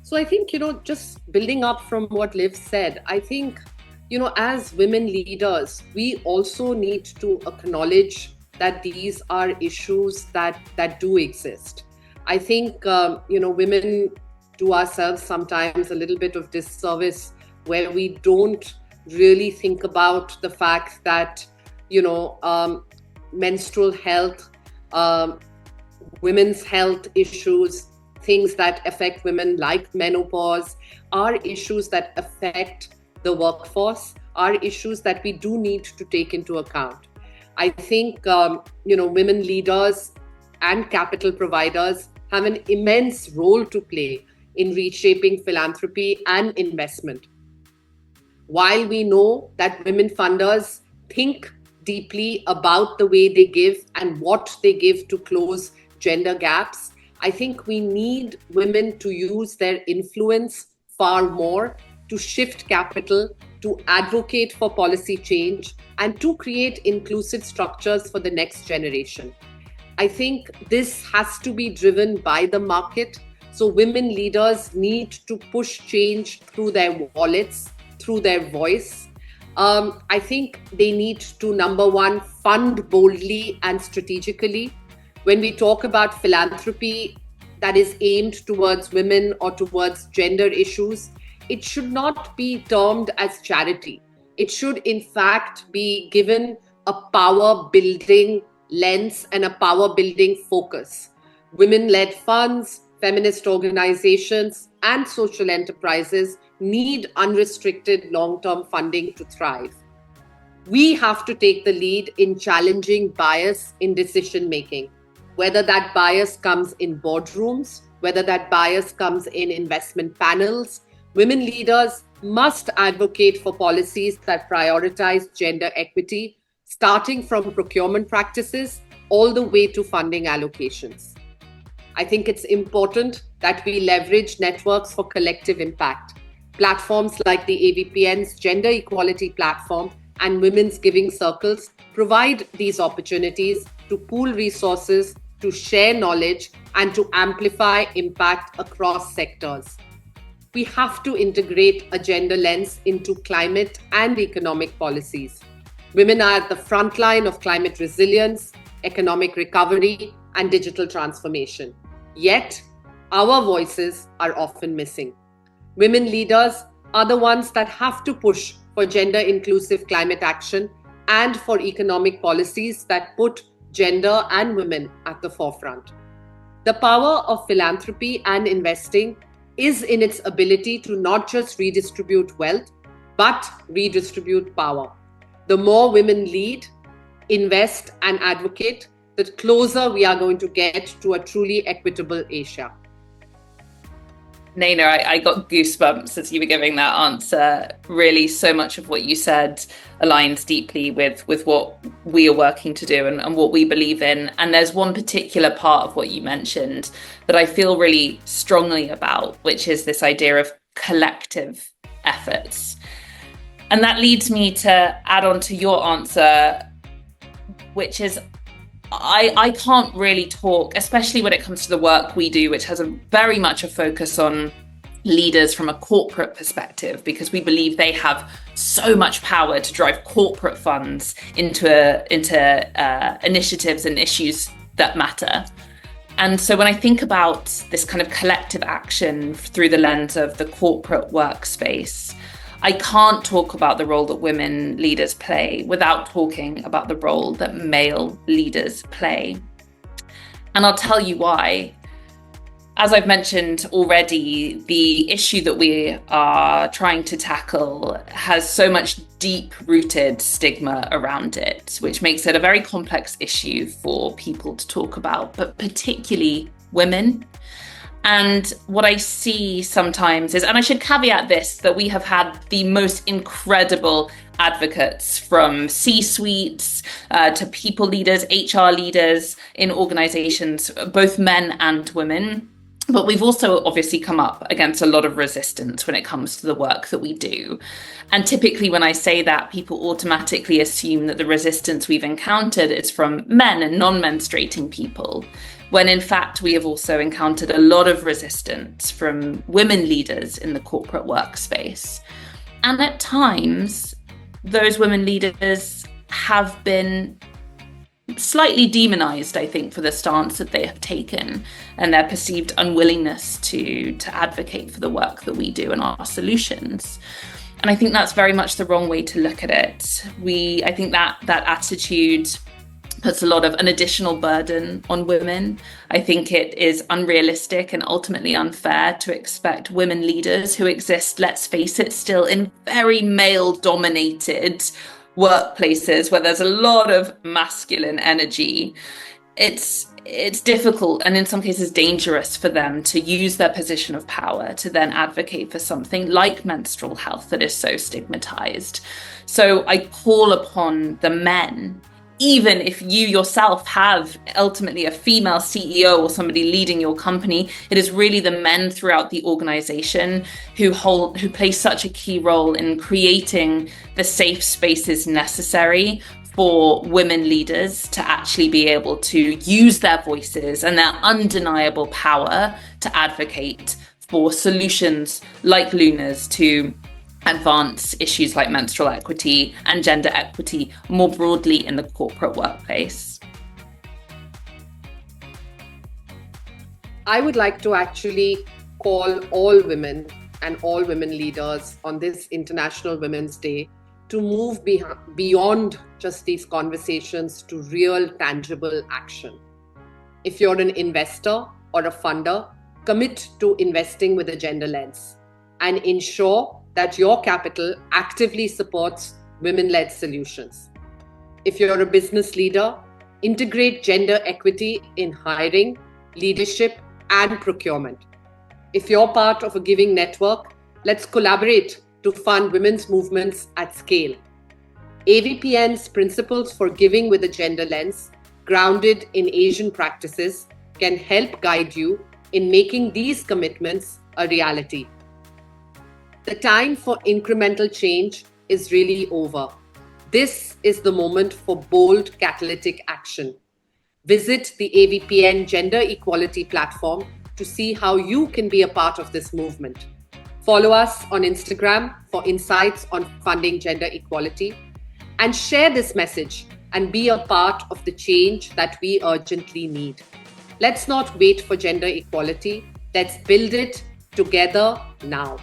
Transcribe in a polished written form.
So I think, just building up from what Liv said, I think, as women leaders, we also need to acknowledge that these are issues that do exist. I think, women do ourselves sometimes a little bit of disservice where we don't really think about the fact that, menstrual health, women's health issues, things that affect women like menopause, are issues that affect the workforce, are issues that we do need to take into account. I think, women leaders and capital providers have an immense role to play in reshaping philanthropy and investment. While we know that women funders think deeply about the way they give and what they give to close gender gaps, I think we need women to use their influence far more to shift capital, to advocate for policy change, and to create inclusive structures for the next generation. I think this has to be driven by the market. So women leaders need to push change through their wallets, through their voice. I think they need to, number one, fund boldly and strategically. When we talk about philanthropy that is aimed towards women or towards gender issues, it should not be termed as charity. It should, in fact, be given a power building lens and a power building focus. Women-led funds, feminist organizations, and social enterprises need unrestricted long-term funding to thrive. We have to take the lead in challenging bias in decision-making, whether that bias comes in boardrooms, whether that bias comes in investment panels. Women leaders must advocate for policies that prioritize gender equity, starting from procurement practices all the way to funding allocations. I think it's important that we leverage networks for collective impact. Platforms like the AVPN's Gender Equality Platform and Women's Giving Circles provide these opportunities to pool resources, to share knowledge, and to amplify impact across sectors. We have to integrate a gender lens into climate and economic policies. Women are at the front line of climate resilience, economic recovery, and digital transformation. Yet, our voices are often missing. Women leaders are the ones that have to push for gender-inclusive climate action and for economic policies that put gender and women at the forefront. The power of philanthropy and investing is in its ability to not just redistribute wealth, but redistribute power. The more women lead, invest, and advocate, the closer we are going to get to a truly equitable Asia. Naina, I got goosebumps as you were giving that answer. Really, so much of what you said aligns deeply with what we are working to do and what we believe in. And there's one particular part of what you mentioned that I feel really strongly about, which is this idea of collective efforts. And that leads me to add on to your answer, which is I can't really talk, especially when it comes to the work we do, which has very much a focus on leaders from a corporate perspective, because we believe they have so much power to drive corporate funds into initiatives and issues that matter. And so when I think about this kind of collective action through the lens of the corporate workspace, I can't talk about the role that women leaders play without talking about the role that male leaders play. And I'll tell you why. As I've mentioned already, the issue that we are trying to tackle has so much deep-rooted stigma around it, which makes it a very complex issue for people to talk about, but particularly women. And what I see sometimes is, and I should caveat this, that we have had the most incredible advocates from C-suites to people leaders, HR leaders in organizations, both men and women, But we've also obviously come up against a lot of resistance when it comes to the work that we do. And typically when I say that, people automatically assume that the resistance we've encountered is from men and non-menstruating people, when in fact we have also encountered a lot of resistance from women leaders in the corporate workspace. And at times, those women leaders have been slightly demonized, I think, for the stance that they have taken and their perceived unwillingness to advocate for the work that we do and our solutions. And I think that's very much the wrong way to look at it. I think that attitude puts a lot of an additional burden on women. I think it is unrealistic and ultimately unfair to expect women leaders who exist, let's face it, still in very male-dominated workplaces where there's a lot of masculine energy. It's difficult and in some cases dangerous for them to use their position of power to then advocate for something like menstrual health that is so stigmatized. So I call upon the men, even if you yourself have ultimately a female CEO or somebody leading your company, it is really the men throughout the organization who play such a key role in creating the safe spaces necessary for women leaders to actually be able to use their voices and their undeniable power to advocate for solutions like LUÜNA's to advance issues like menstrual equity and gender equity more broadly in the corporate workplace. I would like to actually call all women and all women leaders on this International Women's Day to move beyond just these conversations to real tangible action. If you're an investor or a funder, commit to investing with a gender lens and ensure that your capital actively supports women-led solutions. If you're a business leader, integrate gender equity in hiring, leadership, and procurement. If you're part of a giving network, let's collaborate to fund women's movements at scale. AVPN's principles for giving with a gender lens, grounded in Asian practices, can help guide you in making these commitments a reality. The time for incremental change is really over. This is the moment for bold catalytic action. Visit the AVPN Gender Equality platform to see how you can be a part of this movement. Follow us on Instagram for insights on funding gender equality, and share this message and be a part of the change that we urgently need. Let's not wait for gender equality. Let's build it together now.